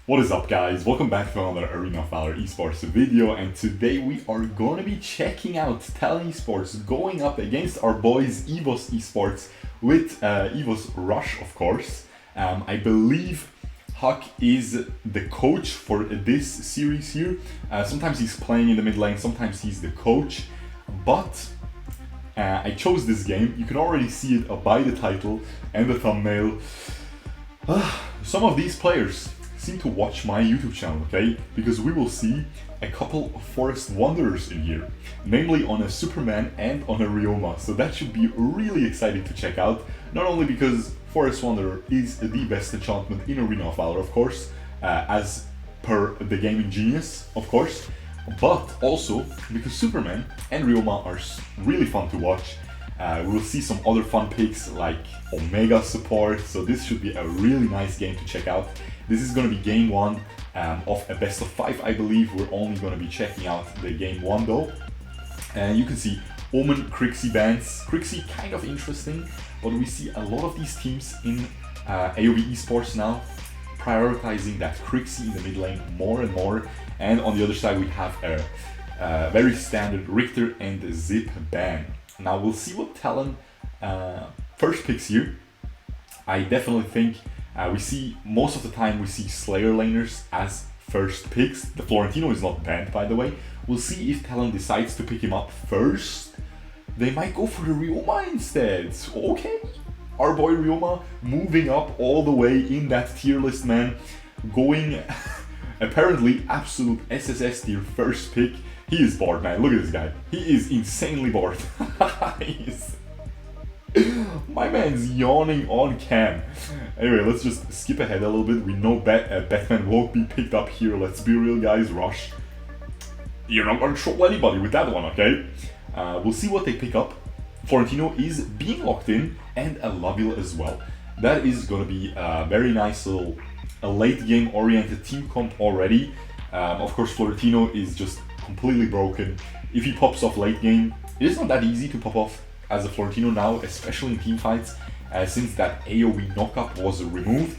What is up, guys? Welcome back to another Arena of Valor Esports video, and today we are gonna be checking out Talon Esports going up against our boys EVOS Esports with EVOS Rush, of course. I believe Huck is the coach for this series here. Sometimes he's playing in the mid lane, sometimes he's the coach, but I chose this game. You can already see it by the title and the thumbnail. Some of these players seem to watch my YouTube channel, okay? Because we will see a couple of Forest Wanderers in here, namely on a Superman and on a Ryoma. So that should be really exciting to check out. Not only because Forest Wanderer is the best enchantment in Arena of Valor, of course, as per the game Ignis, of course, but also because Superman and Ryoma are really fun to watch. We'll see some other fun picks like Omega support, so this should be a really nice game to check out. This is going to be game one of a best of 5, I believe. We're only going to be checking out the game 1 though. And you can see Omen, Crixie bans. Crixie kind of interesting, but we see a lot of these teams in AOV Esports now prioritizing that Crixie in the mid lane more and more. And on the other side we have a very standard Richter and Zip ban. Now we'll see what Talon first picks here. I definitely think we see most of the time we see Slayer laners as first picks. The Florentino is not banned, by the way. We'll see if Talon decides to pick him up first. They might go for the Ryoma instead. Okay, our boy Ryoma moving up all the way in that tier list, man. Going apparently absolute SSS tier first pick. He is bored, man. Look at this guy. He is insanely bored. My man's yawning on cam. Anyway, let's just skip ahead a little bit. We know Batman won't be picked up here. Let's be real, guys. Rush. You're not going to troll anybody with that one, okay? We'll see what they pick up. Florentino is being locked in, and a Laville as well. That is going to be a very nice little late game oriented team comp already. Of course, Florentino is just completely broken. If he pops off late game, it is not that easy to pop off as a Florentino now, especially in team fights, since that AOV knockup was removed.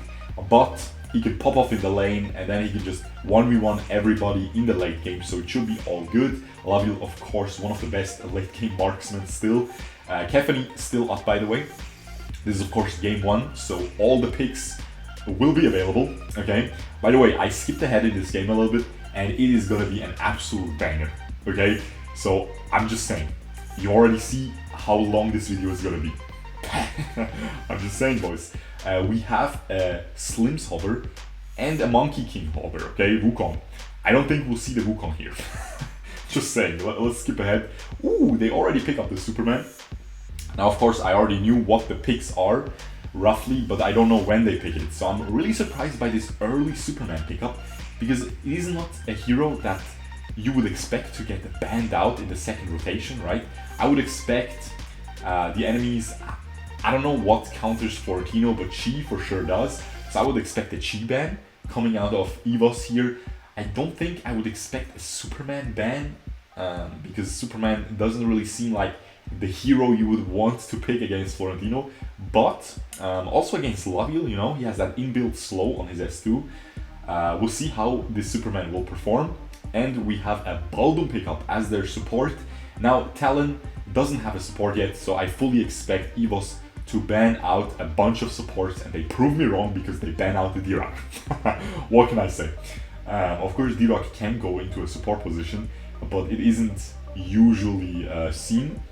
But he can pop off in the lane, and then he can just 1v1 everybody in the late game, so it should be all good. Laville, of course, one of the best late game marksmen still. Capheny still up, by the way. This is, of course, game 1, so all the picks will be available, okay? By the way, I skipped ahead in this game a little bit, and it is gonna be an absolute banger, okay? So I'm just saying, you already see how long this video is gonna be. I'm just saying, boys. We have a Slims hover and a Monkey King hover, okay? Wukong. I don't think we'll see the Wukong here. Just saying, let's skip ahead. Ooh, they already pick up the Superman. Now, of course, I already knew what the picks are, roughly, but I don't know when they pick it. So I'm really surprised by this early Superman pickup, because it is not a hero that you would expect to get banned out in the second rotation, right? I would expect the enemies, I don't know what counters Florentino, but Chi for sure does. So I would expect a Chi ban coming out of EVOS here. I don't think I would expect a Superman ban, because Superman doesn't really seem like the hero you would want to pick against Florentino. But also against Laville, you know, he has that inbuilt slow on his S2. We'll see how this Superman will perform. And we have a Baldum pickup as their support. Now, Talon doesn't have a support yet, so I fully expect EVOS to ban out a bunch of supports, and they prove me wrong because they ban out the D-Rock. What can I say? Of course, D-Rock can go into a support position, but it isn't usually seen.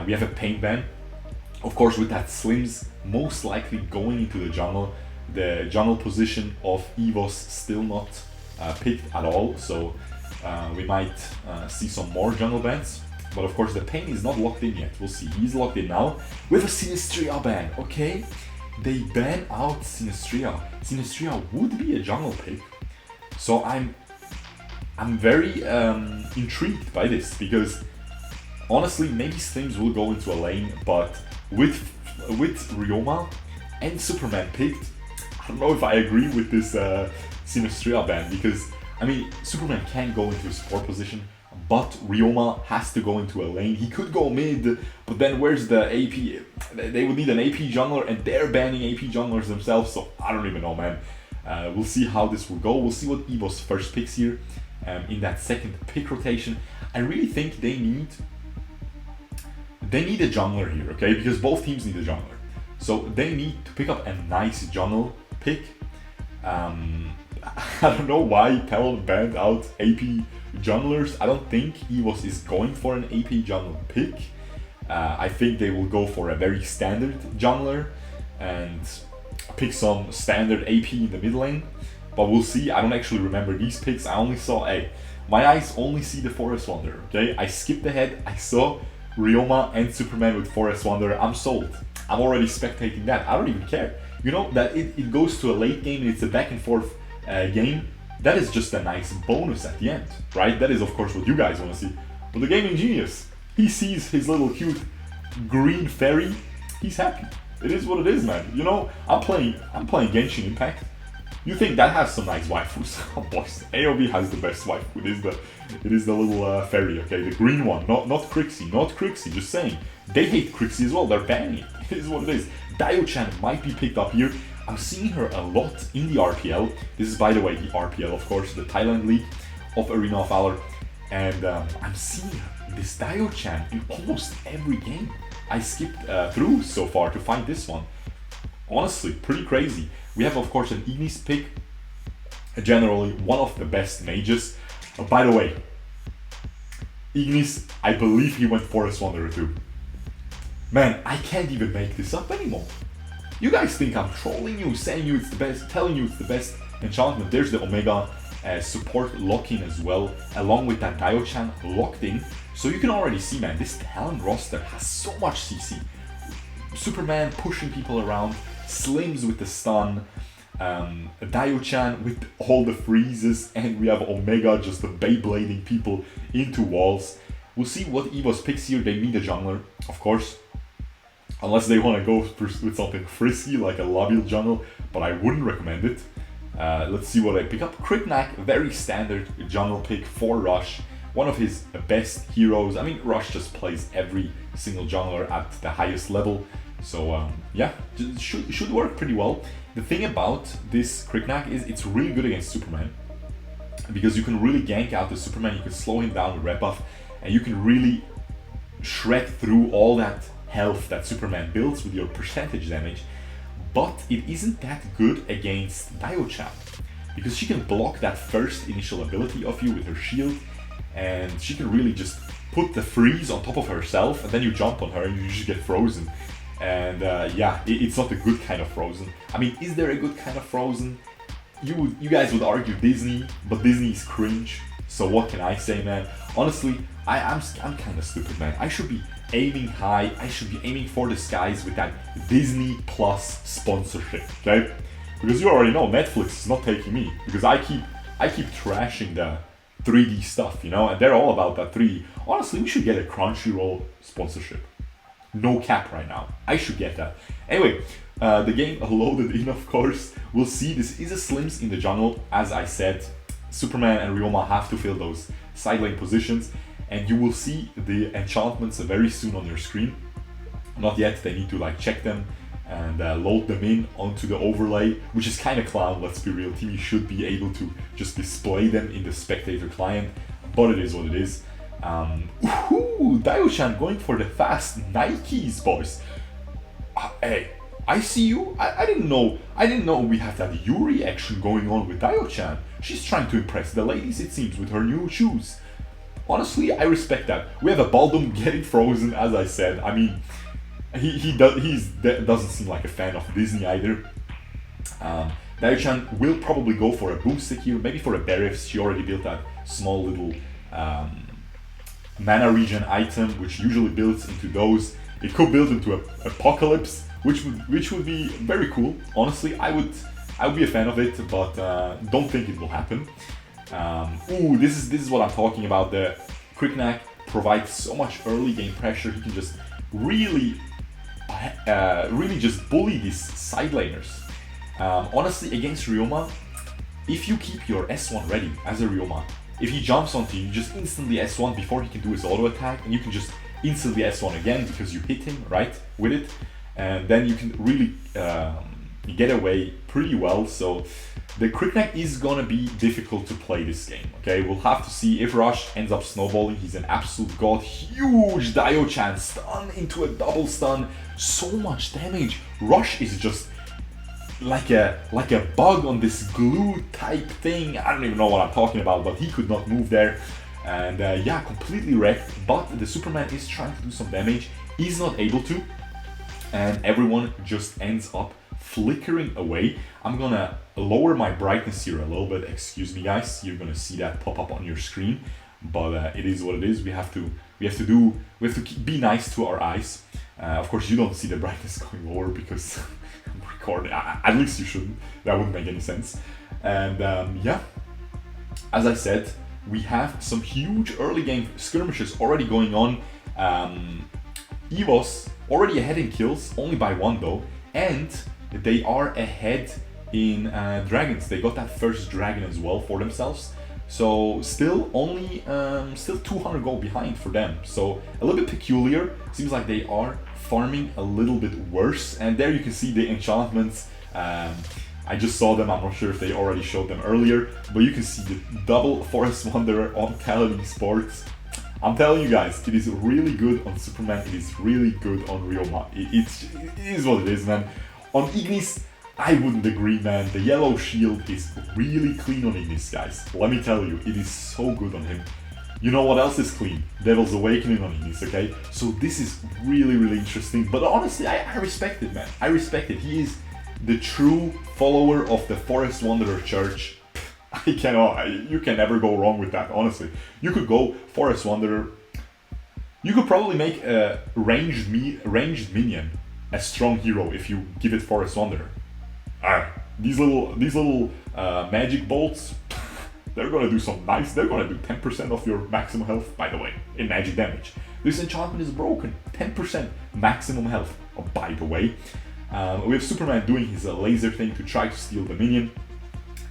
We have a Paine ban. Of course, with that Slims most likely going into the jungle position of EVOS still not picked at all, so we might see some more jungle bans. But of course the Paine is not locked in yet. We'll see. He's locked in now with a Sinistria ban. Okay, they ban out Sinistria. Sinistria would be a jungle pick, so I'm very intrigued by this, because honestly maybe Slims will go into a lane, but with Ryoma and Superman picked, I don't know if I agree with this Sinistria ban, because I mean, Superman can go into a support position, but Ryoma has to go into a lane. He could go mid, but then where's the AP? They would need an AP jungler, and they're banning AP junglers themselves, so I don't even know, man. We'll see how this will go. We'll see what EVOS first picks here in that second pick rotation. I really think they need a jungler here, okay? Because both teams need a jungler. So they need to pick up a nice jungle pick. I don't know why Talon banned out AP junglers. I don't think EVOS is going for an AP jungle pick. I think they will go for a very standard jungler and pick some standard AP in the mid lane. But we'll see. I don't actually remember these picks. I only saw, my eyes only see the Forest Wanderer, okay? I skipped ahead. I saw Ryoma and Superman with Forest Wanderer. I'm sold. I'm already spectating that. I don't even care. You know, that it goes to a late game and it's a back and forth game. That is just a nice bonus at the end, right? That is, of course, what you guys want to see. But the gaming genius, he sees his little cute green fairy. He's happy. It is what it is, man. You know, I'm playing Genshin Impact. You think that has some nice waifus? Oh, boys, AOV has the best waifu. It is the little fairy, okay? The green one, not Crixie, just saying. They hate Crixie as well, they're banning it. It is what it is. Dio-chan might be picked up here. I'm seeing her a lot in the RPL. This is, by the way, the RPL, of course, the Thailand League of Arena of Valor. And I'm seeing this Dio-chan in almost every game I skipped through so far to find this one. Honestly, pretty crazy. We have, of course, an Ignis pick. Generally, one of the best mages. By the way, Ignis, I believe he went Forest Wanderer too. Man, I can't even make this up anymore. You guys think I'm trolling you, saying you it's the best, telling you it's the best enchantment. There's the Omega support lock-in as well, along with that Dio-chan locked in. So you can already see, man, this Talon roster has so much CC. Superman pushing people around, Slims with the stun, Dio-chan with all the freezes, and we have Omega just Beyblading people into walls. We'll see what EVOS picks here. They need a jungler, of course. Unless they want to go with something frisky like a Labial jungle, but I wouldn't recommend it. Let's see what I pick up. Kriknak, very standard jungle pick for Rush. One of his best heroes. I mean, Rush just plays every single jungler at the highest level. So yeah, should work pretty well. The thing about this Kriknak is it's really good against Superman. Because you can really gank out the Superman, you can slow him down with red buff, and you can really shred through all that health that Superman builds with your percentage damage. But it isn't that good against Dio-chan, because she can block that first initial ability of you with her shield, and she can really just put the freeze on top of herself, and then you jump on her and you just get frozen. And yeah, it's not a good kind of frozen. I mean, is there a good kind of frozen? You guys would argue Disney, but Disney is cringe. So what can I say, man? Honestly, I'm kind of stupid, man. I should be aiming high. I should be aiming for the skies with that Disney Plus sponsorship, okay? Because you already know Netflix is not taking me, because I keep trashing the 3D stuff, you know, and they're all about that 3D. Honestly, we should get a Crunchyroll sponsorship. No cap right now. I should get that. Anyway, the game loaded in, of course. We'll see. This is a Slims in the jungle. As I said, Superman and Ryoma have to fill those side lane positions, and you will see the enchantments very soon on your screen. Not yet. They need to like check them and load them in onto the overlay, which is kind of clown. Let's be real. TV should be able to just display them in the spectator client, but it is what it is. Dio-chan going for the fast Nikes, boys. Hey, I see you. I didn't know we have that Yuri action going on with Dio-chan. She's trying to impress the ladies, it seems, with her new shoes. Honestly, I respect that. We have a Baldum getting frozen, as I said. I mean, he doesn't seem like a fan of Disney either. Dio-chan will probably go for a boosted here, maybe for a Berefs. She already built that small little mana regen item, which usually builds into those. It could build into a Apocalypse, which would be very cool. Honestly, I would be a fan of it, but don't think it will happen. This is what I'm talking about. The Kriknak provides so much early game pressure. He can just really just bully these side laners. Honestly, against Ryoma, if you keep your S1 ready as a Ryoma, if he jumps onto you, you just instantly S1 before he can do his auto attack, and you can just instantly S1 again because you hit him, right, with it. And then you can really get away pretty well. So the Crickneck is gonna be difficult to play this game, okay? We'll have to see if Rush ends up snowballing. He's an absolute god. Huge Dio-chan stun into a double stun. So much damage. Rush is just like a bug on this glue type thing. I don't even know what I'm talking about, but he could not move there. And yeah, completely wrecked. But the Superman is trying to do some damage. He's not able to. And everyone just ends up flickering away. I'm gonna lower my brightness here a little bit. Excuse me, guys. You're gonna see that pop up on your screen, but it is what it is. We have to be nice to our eyes. Of course, you don't see the brightness going lower because I'm recording. At least you shouldn't. That wouldn't make any sense. And yeah, as I said, we have some huge early game skirmishes already going on. EVOS already ahead in kills, only by 1 though, and they are ahead in dragons. They got that first dragon as well for themselves. So still only still 200 gold behind for them. So a little bit peculiar. Seems like they are farming a little bit worse. And there you can see the enchantments. I just saw them. I'm not sure if they already showed them earlier, but you can see the double Forest Wanderer on Talon Esports. I'm telling you guys, it is really good on Superman. It is really good on Ryoma. It is what it is, man. On Ignis, I wouldn't agree, man. The yellow shield is really clean on Ignis, guys. Let me tell you, it is so good on him. You know what else is clean? Devil's Awakening on Ignis, okay? So this is really, really interesting. But honestly, I respect it, man. I respect it. He is the true follower of the Forest Wanderer Church. You can never go wrong with that, honestly. You could go Forest Wanderer. You could probably make a ranged minion a strong hero if you give it Forest Wanderer. These little magic bolts, they're gonna do some nice. They're gonna do 10% of your maximum health, by the way, in magic damage. This enchantment is broken. 10% maximum health. Oh, by the way, we have Superman doing his laser thing to try to steal the minion,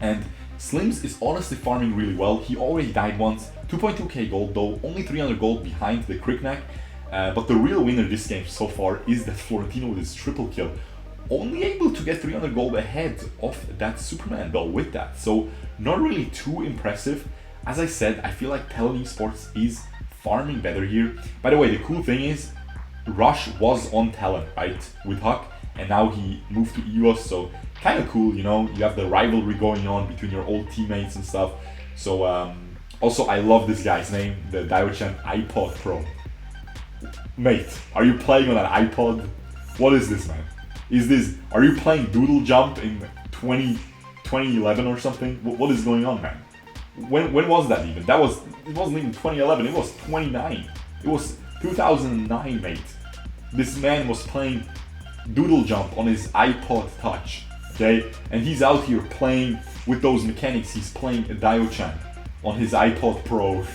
and Slims is honestly farming really well. He already died once. 2.2k gold though, only 300 gold behind the Crickneck. But the real winner this game so far is that Florentino with his triple kill. Only able to get 300 gold ahead of that Superman though with that. So not really too impressive. As I said, I feel like Talon Esports is farming better here. By the way, the cool thing is Rush was on Talon, right, with Huck, and now he moved to EVOS, so kind of cool, you know. You have the rivalry going on between your old teammates and stuff. So also I love this guy's name, the Dio-chan iPod Pro. Mate, are you playing on an iPod? What is this, man? Are you playing Doodle Jump in 2011 or something? What is going on, man? When was that even? It wasn't even 2011, it was 29. It was 2009, mate. This man was playing Doodle Jump on his iPod Touch, okay? And he's out here playing with those mechanics. He's playing a Dio-chan on his iPod Pro.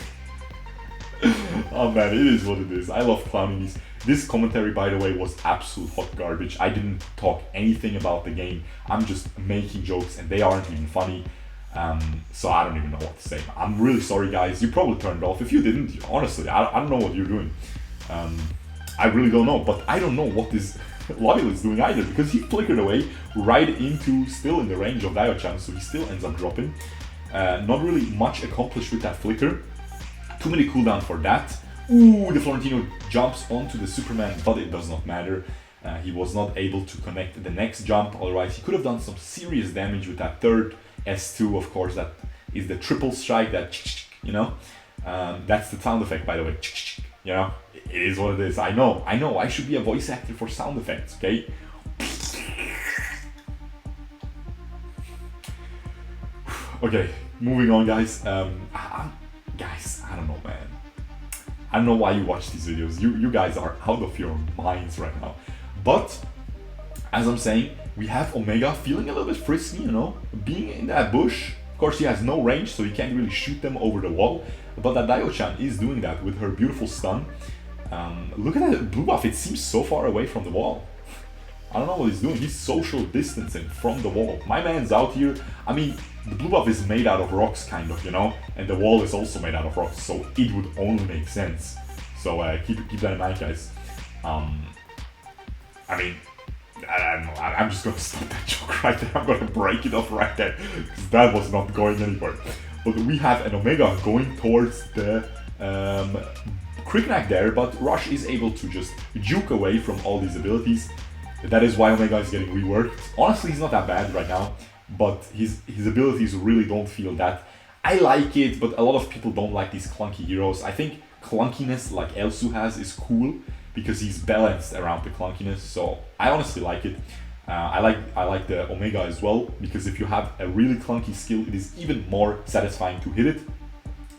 Oh man, it is what it is. I love clowning these. This commentary, by the way, was absolute hot garbage. I didn't talk anything about the game. I'm just making jokes and they aren't even funny. So I don't even know what to say. I'm really sorry, guys. You probably turned it off. If you didn't, honestly, I don't know what you're doing. I really don't know. But I don't know what this Loyal is doing either, because he flickered away right into, still in the range of Dio-chan, so he still ends up dropping. Not really much accomplished with that flicker. Too many cooldown for that. Ooh, the Florentino jumps onto the Superman, but it does not matter. He was not able to connect the next jump, otherwise he could have done some serious damage with that third S2, of course. That is the triple strike, that, you know. That's the sound effect, by the way. You know, it is what it is. I know, I should be a voice actor for sound effects, okay? Okay, moving on, guys. Guys, I don't know, man. I don't know why you watch these videos. You guys are out of your minds right now. But, as I'm saying, we have Omega feeling a little bit frisky, you know, being in that bush. Of course, he has no range, so he can't really shoot them over the wall. But that Dio-chan is doing that with her beautiful stun. Look at that blue buff, it seems so far away from the wall. I don't know what he's doing. He's social distancing from the wall. My man's out here. I mean, the blue buff is made out of rocks, kind of, you know, and the wall is also made out of rocks, so it would only make sense. So keep that in mind, guys. I mean, I'm just gonna stop that joke right there. I'm gonna break it off right there, because that was not going anywhere. But we have an Omega going towards the Cricknack there, but Rush is able to just juke away from all these abilities. That is why Omega is getting reworked. Honestly, he's not that bad right now, but his abilities really don't feel that. I like it, but a lot of people don't like these clunky heroes. I think clunkiness like Elsu has is cool because he's balanced around the clunkiness, so I honestly like it. I like the Omega as well, because if you have a really clunky skill, it is even more satisfying to hit it.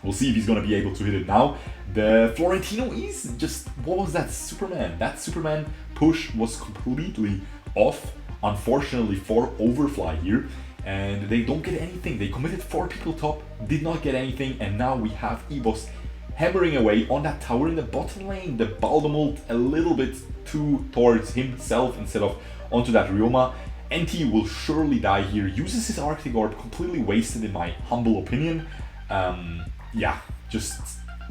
We'll see if he's gonna be able to hit it now. The Florentino is just, what was that Superman? That Superman push was completely off, unfortunately, for Overfly here, and they don't get anything. They committed 4 people top, did not get anything, and now we have EVOS hammering away on that tower in the bottom lane. The Baldom ult a little bit too towards himself instead of onto that Ryoma. NT will surely die here, uses his Arctic Orb, completely wasted in my humble opinion. Yeah, just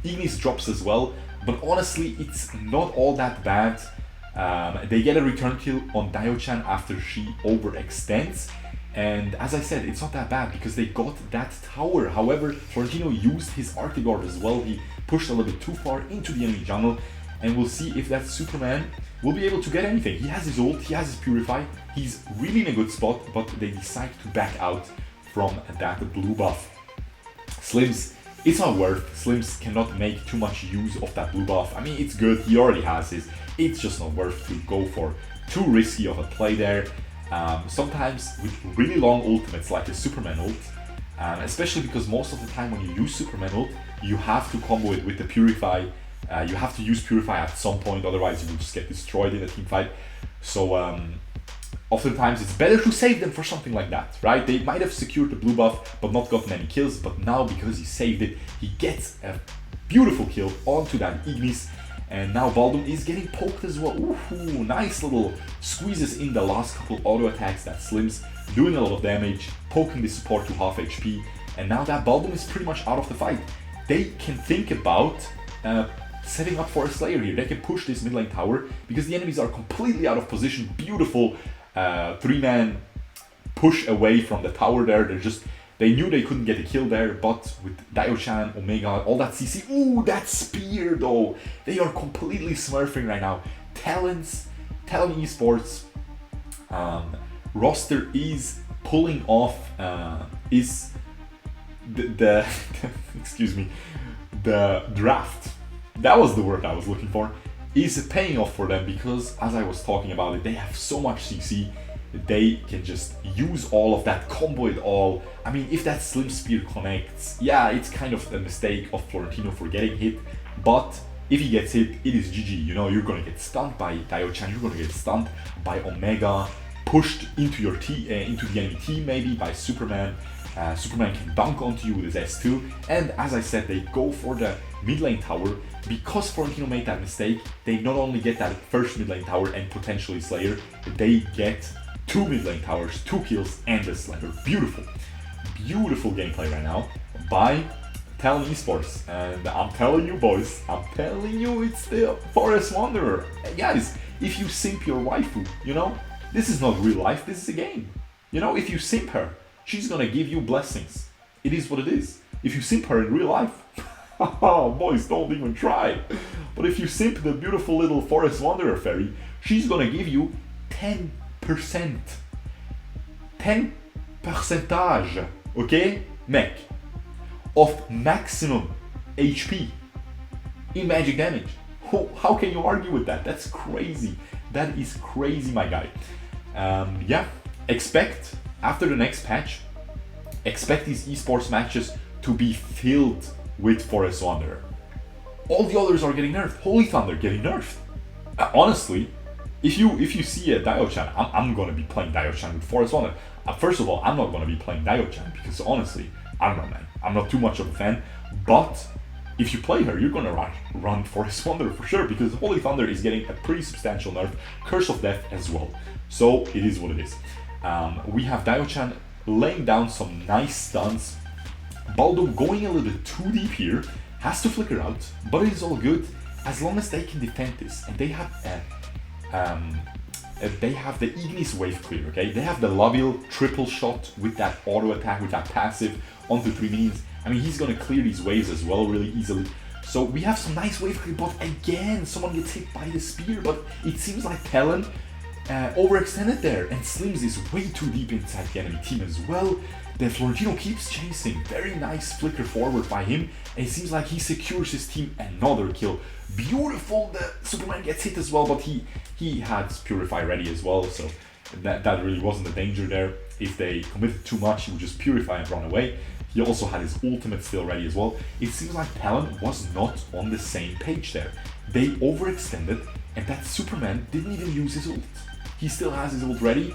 Ignis drops as well, but honestly it's not all that bad. They get a return kill on Dio-chan after she overextends, and as I said, it's not that bad because they got that tower. However, Florentino used his Arctic Orb as well. He pushed a little bit too far into the enemy jungle, and we'll see if that Superman will be able to get anything. He has his ult, he has his Purify, he's really in a good spot, but they decide to back out from that blue buff. Slims, it's not worth. Slims cannot make too much use of that blue buff. I mean, it's good, he already has his. It's just not worth to go for too risky of a play there. Sometimes with really long ultimates like a Superman ult, especially because most of the time when you use Superman ult, you have to combo it with the Purify. You have to use Purify at some point, otherwise you will just get destroyed in a team fight. So oftentimes it's better to save them for something like that, right? They might have secured the blue buff but not gotten any kills, but now because he saved it, he gets a beautiful kill onto that Ignis, and now Baldum is getting poked as well. Ooh, nice little squeezes in the last couple auto attacks. That Slims doing a lot of damage, poking the support to half HP, and now that Baldum is pretty much out of the fight. They can think about setting up for a Slayer here. They can push this mid lane tower because the enemies are completely out of position. Beautiful 3-man push away from the tower there. They knew they couldn't get a kill there, but with Dio-chan, Omega, all that CC. Ooh, that spear though. They are completely smurfing right now. Talon Esports roster is pulling off the excuse me, the draft. That was the word I was looking for. Is paying off for them because, as I was talking about it, they have so much CC. They can just use all of that, combo it all. I mean, if that Slim Spear connects, yeah, it's kind of a mistake of Florentino for getting hit, but if he gets hit, it is GG. You know, you're gonna get stunned by Dio-chan, you're gonna get stunned by Omega, pushed into your into the enemy team maybe by Superman. Superman can dunk onto you with his S2, and as I said, they go for the mid lane tower. Because Florentino made that mistake, they not only get that first mid lane tower and potentially Slayer, they get 2 mid lane towers, 2 kills, and a Slayer. Beautiful, beautiful gameplay right now by Talon Esports, and I'm telling you boys, I'm telling you, it's the Forest Wanderer. Guys, if you simp your waifu, you know, this is not real life, this is a game. You know, if you simp her, she's gonna give you blessings. It is what it is. If you simp her in real life, oh, boys, don't even try. But if you simp the beautiful little Forest Wanderer fairy, she's gonna give you 10%. 10 percentage, okay? Mech, of maximum HP in magic damage. How can you argue with that? That's crazy. That is crazy, my guy. Yeah, expect, after the next patch, expect these esports matches to be filled with Forest Wanderer. All the others are getting nerfed. Holy Thunder getting nerfed. Honestly, if you see a Dio-chan, I'm gonna be playing Dio-chan with Forest Wanderer. First of all, I'm not gonna be playing Dio-chan because honestly, I don't know, man. I'm not too much of a fan. But if you play her, you're gonna run Forest Wanderer for sure because Holy Thunder is getting a pretty substantial nerf. Curse of Death as well. So it is what it is. We have Dio-chan laying down some nice stuns. Baldum going a little bit too deep here, has to flicker out, but it is all good as long as they can defend this. And they have they have the Ignis wave clear, okay? They have the Laville triple shot with that auto attack, with that passive onto 3 minions. I mean, he's gonna clear these waves as well really easily. So we have some nice wave clear, but again, someone gets hit by the spear, but it seems like Talon overextended there, and Slims is way too deep inside the enemy team as well. The Florentino keeps chasing, very nice flicker forward by him, and it seems like he secures his team another kill. Beautiful, the Superman gets hit as well, but he had Purify ready as well, so that really wasn't a danger there. If they committed too much, he would just Purify and run away. He also had his ultimate still ready as well. It seems like Talon was not on the same page there. They overextended, and that Superman didn't even use his ult. He still has his ult ready.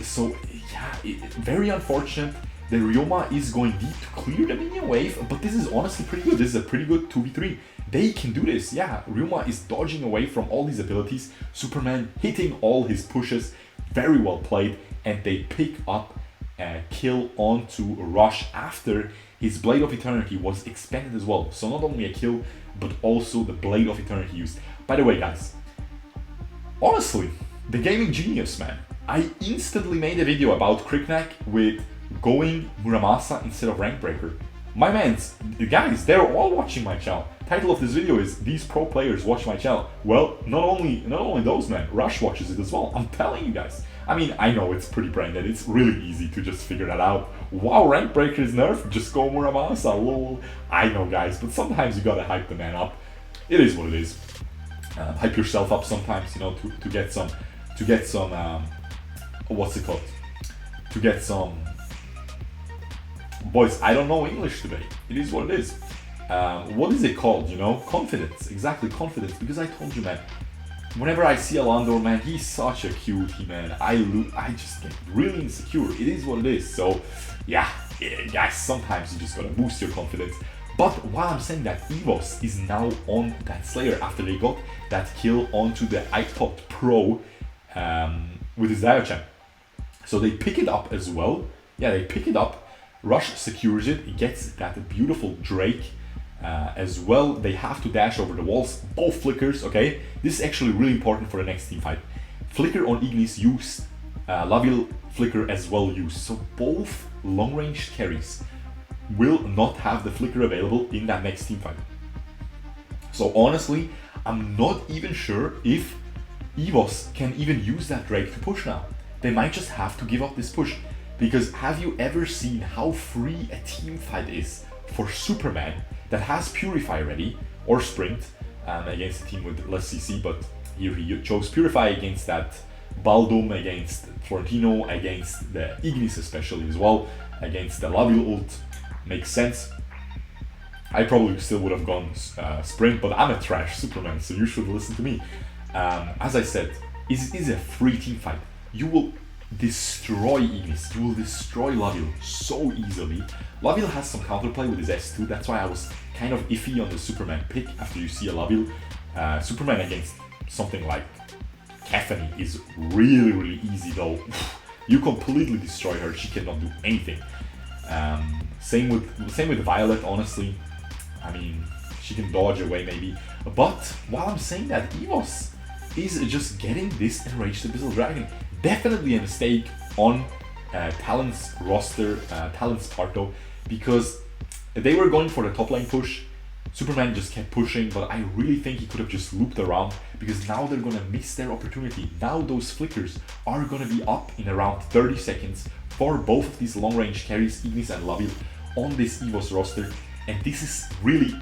So yeah, very unfortunate. The Ryoma is going deep to clear the minion wave, but this is honestly pretty good. This is a pretty good 2v3. They can do this, yeah. Ryoma is dodging away from all these abilities. Superman hitting all his pushes. Very well played, and they pick up a kill onto Rush after his Blade of Eternity was expanded as well. So not only a kill, but also the Blade of Eternity used. By the way, guys, honestly, the gaming genius, man. I instantly made a video about Kriknak with going Muramasa instead of Rank Breaker. My mans, the guys, they're all watching my channel. Title of this video is "These Pro Players Watch My Channel." Well, not only those, man, Rush watches it as well. I'm telling you guys. I mean, I know it's pretty brain dead. It's really easy to just figure that out. Wow, Rank Breaker is nerfed. Just go Muramasa. Lol. I know, guys, but sometimes you gotta hype the man up. It is what it is. Hype yourself up sometimes, you know, to get some, what's it called? To get some. Boys, I don't know English today. It is what it is. What is it called, you know? Confidence. Exactly, confidence. Because I told you, man, whenever I see Alandor, man, he's such a cutie, man. I just get really insecure. It is what it is. So, yeah, guys, sometimes you just gotta boost your confidence. But while I'm saying that, EVOS is now on that Slayer after they got that kill onto the iPod Pro with his Diochamp. So they pick it up as well. Yeah, they pick it up. Rush secures it. He gets that beautiful Drake as well. They have to dash over the walls. Both flickers, okay? This is actually really important for the next team fight. Flicker on Ignis used. Laville flicker as well used. So both long-range carries will not have the flicker available in that next team fight. So honestly, I'm not even sure if EVOS can even use that Drake to push now. They might just have to give up this push. Because have you ever seen how free a team fight is for Superman that has Purify ready, or Sprint, against a team with less CC, but here he chose Purify against that Baldum, against Florentino, against the Ignis especially as well, against the Laville ult. Makes sense. I probably still would have gone Sprint, but I'm a trash Superman, so you should listen to me. As I said, it is a free team fight. You will destroy Ignis, you will destroy Laville so easily. Laville has some counterplay with his S2, that's why I was kind of iffy on the Superman pick after you see a Laville. Superman against something like Capheny is really easy though. You completely destroy her, she cannot do anything. Same with Violet, honestly. I mean, she can dodge away maybe. But while I'm saying that, EVOS is just getting this Enraged Abyssal Dragon. Definitely a mistake on Talon's roster, Talon's part though, because they were going for the top lane push. Superman just kept pushing, but I really think he could have just looped around, because now they're gonna miss their opportunity. Now those flickers are gonna be up in around 30 seconds for both of these long-range carries, Ignis and Laville, on this EVOS roster. And this is really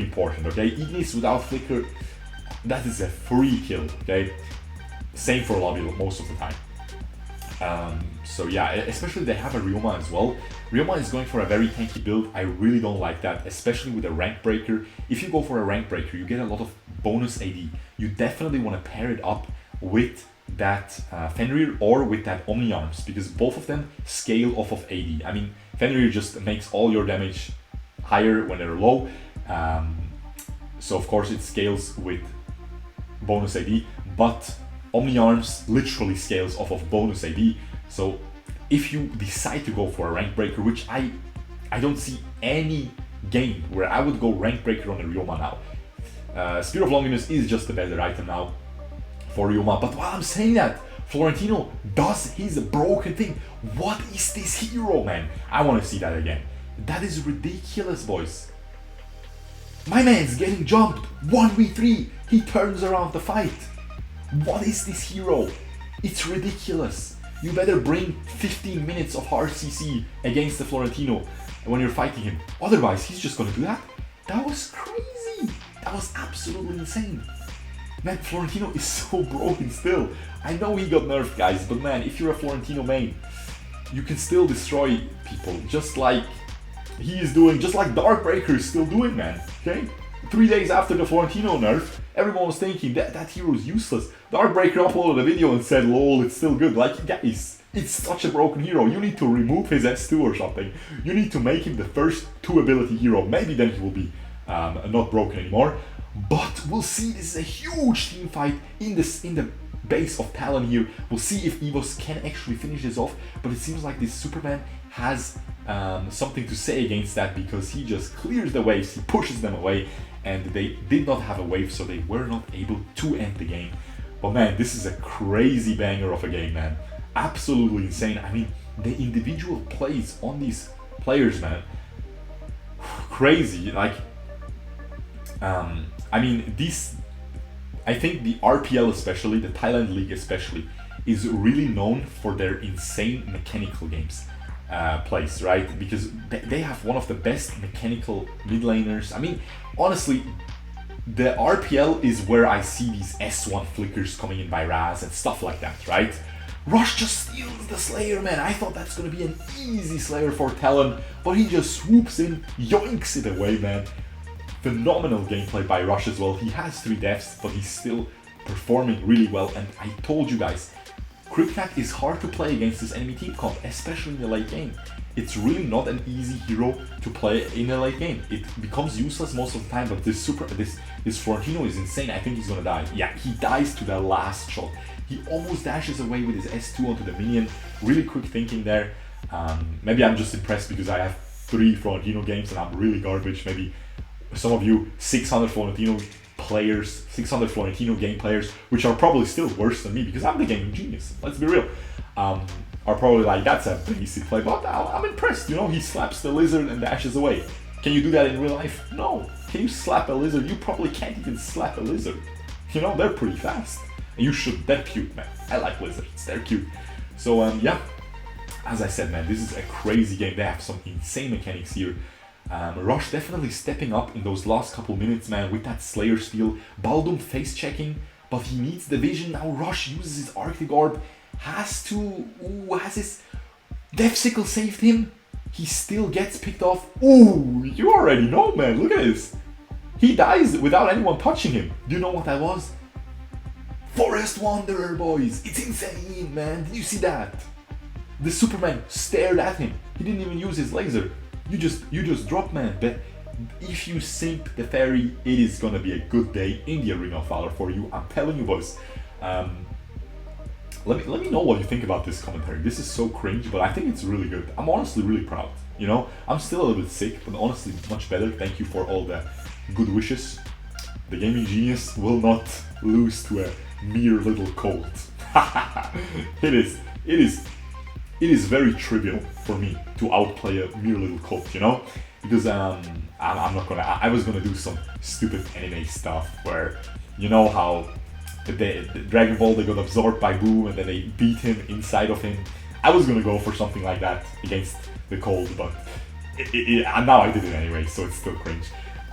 important, okay? Ignis without flicker, that is a free kill, okay? Same for Laville most of the time. So yeah, especially they have a Ryoma as well. Ryoma is going for a very tanky build. I really don't like that, especially with a Rank Breaker. If you go for a Rank Breaker, you get a lot of bonus AD. You definitely want to pair it up with that Fenrir or with that Omni Arms, because both of them scale off of AD. I mean, Fenrir just makes all your damage higher when they're low. So of course it scales with bonus AD, but Omni Arms literally scales off of bonus AD. So if you decide to go for a Rank Breaker, which I don't see any game where I would go Rank Breaker on a Ryoma now. Spear of Longinus is just a better item now. for Yuma. But while I'm saying that, Florentino does his broken thing. What is this hero, man? I want to see that again. That is ridiculous, boys. My man's getting jumped. 1v3. He turns around the fight. What is this hero? It's ridiculous. You better bring 15 minutes of hard CC against the Florentino when you're fighting him. Otherwise, he's just gonna do that. That was crazy. That was absolutely insane. Man, Florentino is so broken still. I know he got nerfed, guys, but man, if you're a Florentino main, you can still destroy people just like he is doing, just like Darkbreaker is still doing, man. Okay? 3 days after the Florentino nerf, everyone was thinking that hero is useless. Darkbreaker uploaded a video and said, lol, it's still good. Like, guys, it's such a broken hero. You need to remove his S2 or something. You need to make him the first 2 ability hero. Maybe then he will be not broken anymore. But we'll see. This is a huge team fight in the base of Talon here. We'll see if EVOS can actually finish this off. But it seems like this Superman has something to say against that, because he just clears the waves, he pushes them away, and they did not have a wave, so they were not able to end the game. But man, this is a crazy banger of a game, man. Absolutely insane. I mean, the individual plays on these players, man, crazy. Like, I mean, I think the RPL especially, the Thailand League especially, is really known for their insane mechanical games. Plays, right? Because they have one of the best mechanical mid laners. I mean, honestly, the RPL is where I see these S1 flickers coming in by Raz and stuff like that, right? Rush just steals the Slayer, man. I thought that's gonna be an easy Slayer for Talon, but he just swoops in, yoinks it away, man. Phenomenal gameplay by Rush as well. He has 3 deaths, but he's still performing really well. And I told you guys, Kriknak is hard to play against this enemy team comp, especially in the late game. It's really not an easy hero to play in the late game. It becomes useless most of the time, but this Florentino is insane. I think he's gonna die. Yeah, he dies to the last shot. He almost dashes away with his S2 onto the minion. Really quick thinking there. Maybe I'm just impressed because I have 3 Florentino games and I'm really garbage. Maybe some of you 600 Florentino players, 600 Florentino game players, which are probably still worse than me because I'm the gaming genius, let's be real, are probably like, that's a basic play, but I'm impressed, you know, he slaps the lizard and dashes away. Can you do that in real life? No. Can you slap a lizard? You probably can't even slap a lizard. You know, they're pretty fast. And you should, they're cute, man. I like lizards, they're cute. So yeah, as I said, man, this is a crazy game. They have some insane mechanics here. Rush definitely stepping up in those last couple minutes, man, with that Slayer steal. Baldum face checking, but he needs the vision. Now Rush uses his Arctic Orb, has his Death Sickle saved him. He still gets picked off. Ooh, you already know, man, look at this. He dies without anyone touching him. Do you know what that was? Forest Wanderer, boys. It's insane, man. Did you see that? The Superman stared at him. He didn't even use his laser. You just drop, man. But if you sink the fairy, it is gonna be a good day in the Arena of Valor for you. I'm telling you, boys. Let me know what you think about this commentary. This is so cringe, but I think it's really good. I'm honestly really proud. You know, I'm still a little bit sick, but honestly much better. Thank you for all the good wishes. The gaming genius will not lose to a mere little cold. It is very trivial for me to outplay a mere little cult, you know? Because I was gonna do some stupid anime stuff where, you know how the Dragon Ball, they got absorbed by Boom and then they beat him inside of him. I was gonna go for something like that against the cold, but now I did it anyway, so it's still cringe.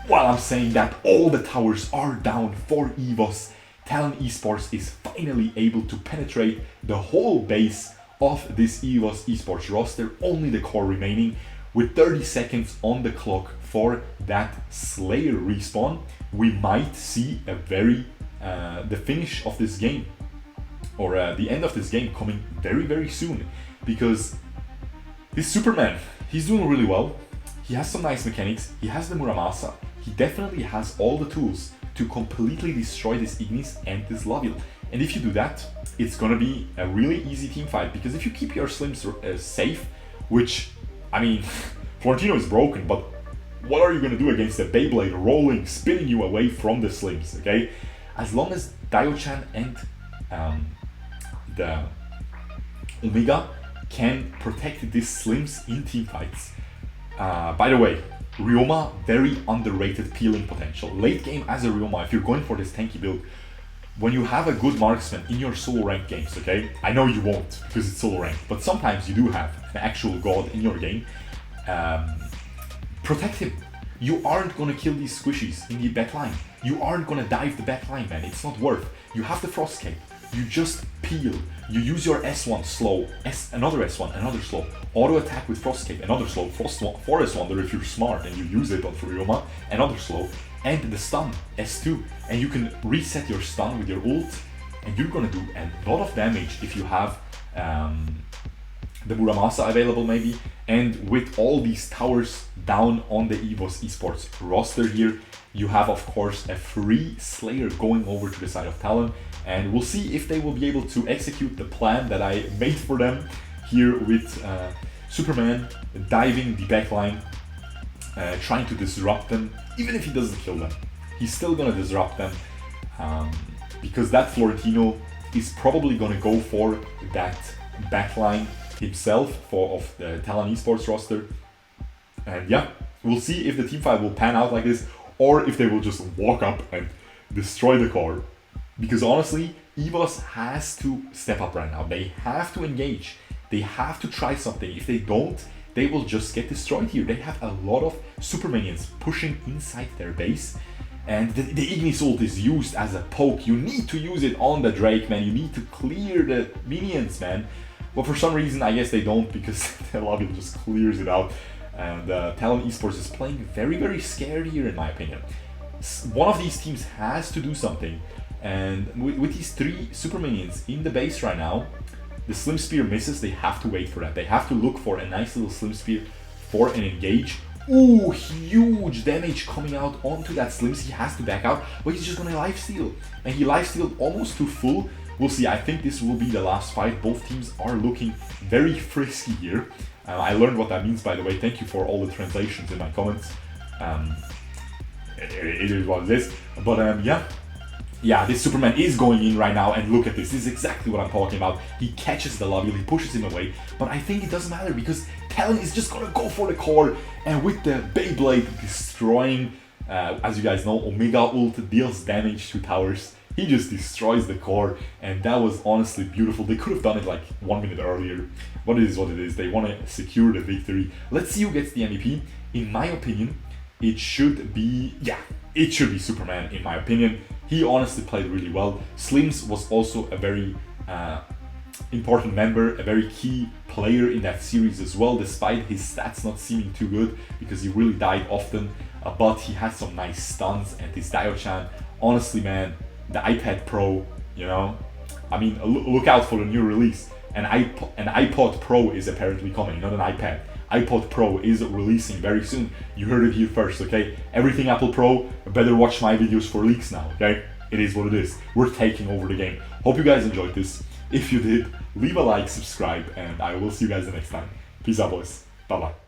While I'm saying that, all the towers are down for EVOS. Talon Esports is finally able to penetrate the whole base of this EVOS Esports roster, only the core remaining. With 30 seconds on the clock for that Slayer respawn, we might see the finish of this game, or the end of this game coming very, very soon, because this Superman, he's doing really well. He has some nice mechanics, he has the Muramasa, he definitely has all the tools to completely destroy this Ignis and this Laville. And if you do that, it's gonna be a really easy team fight, because if you keep your slims safe, which, I mean, Florentino is broken, but what are you gonna do against a Beyblade rolling, spinning you away from the slims, okay? As long as Daio-chan and the Omega can protect these slims in team fights. By the way, Ryoma, very underrated peeling potential. Late game as a Ryoma, if you're going for this tanky build, when you have a good marksman in your solo ranked games, okay? I know you won't because it's solo ranked, but sometimes you do have an actual god in your game. Protect him. You aren't gonna kill these squishies in the backline. You aren't gonna dive the backline, man. It's not worth. You have the frost cape. You just peel. You use your S1 slow, another S1, another slow. Auto attack with frost cape, another slow. Forest Wanderer if you're smart and you use it on Ryoma, another slow. And the stun, S2. And you can reset your stun with your ult. And you're gonna do a lot of damage if you have the Muramasa available maybe. And with all these towers down on the EVOS Esports roster here, you have of course a free Slayer going over to the side of Talon. And we'll see if they will be able to execute the plan that I made for them here with Superman diving the backline, trying to disrupt them. Even if he doesn't kill them, he's still gonna disrupt them because that Florentino is probably gonna go for that backline himself of the Talon Esports roster. And yeah, we'll see if the teamfight will pan out like this or if they will just walk up and destroy the core. Because honestly, EVOS has to step up right now. They have to engage. They have to try something. If they don't, they will just get destroyed here. They have a lot of super minions pushing inside their base. And the Ignis ult is used as a poke. You need to use it on the Drake, man. You need to clear the minions, man. But for some reason, I guess they don't because the lobby just clears it out. And Talon Esports is playing very, very scared here, in my opinion. One of these teams has to do something. And with these 3 super minions in the base right now, the Slim Spear misses. They have to wait for that. They have to look for a nice little Slim Spear for an engage. Ooh, huge damage coming out onto that Slims. He has to back out, but he's just gonna lifesteal. And he lifestealed almost to full. We'll see. I think this will be the last fight. Both teams are looking very frisky here. I learned what that means, by the way. Thank you for all the translations in my comments. It is what it is. But yeah, this Superman is going in right now, and look at this. This is exactly what I'm talking about. He catches the lobby, he pushes him away, but I think it doesn't matter because Talon is just gonna go for the core, and with the Beyblade destroying, as you guys know, Omega ult deals damage to towers. He just destroys the core, and that was honestly beautiful. They could have done it like 1 minute earlier, but it is what it is. They want to secure the victory. Let's see who gets the MVP. In my opinion, it should be Superman, in my opinion. He honestly played really well. Slims was also a very important member, a very key player in that series as well, despite his stats not seeming too good because he really died often, but he had some nice stuns. And this Dio-chan, honestly, man, the iPad Pro, you know, I mean, look out for the new release. An iPod Pro is apparently coming, not an iPad. iPod Pro is releasing very soon. You heard it here first, okay? Everything Apple Pro, better watch my videos for leaks now, okay? It is what it is. We're taking over the game. Hope you guys enjoyed this. If you did, leave a like, subscribe, and I will see you guys the next time. Peace out, boys. Bye-bye.